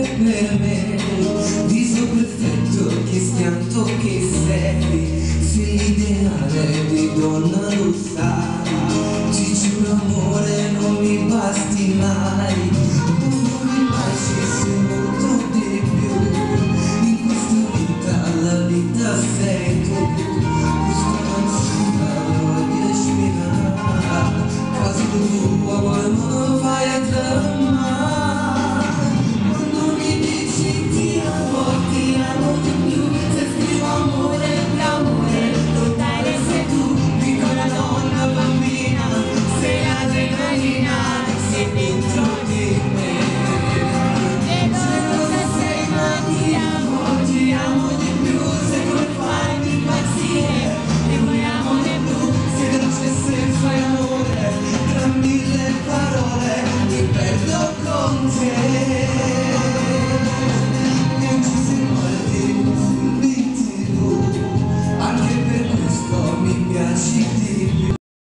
per me, viso perfetto, che schianto che sei, sei l'ideale di donna, lo sai, ti giuro amore non mi basti mai, quando mi baci sei molto di più, in questa vita la vita sei tu, questa canzone voglio spiegare, quasi tua vuoi ma non fai a dramma. Con te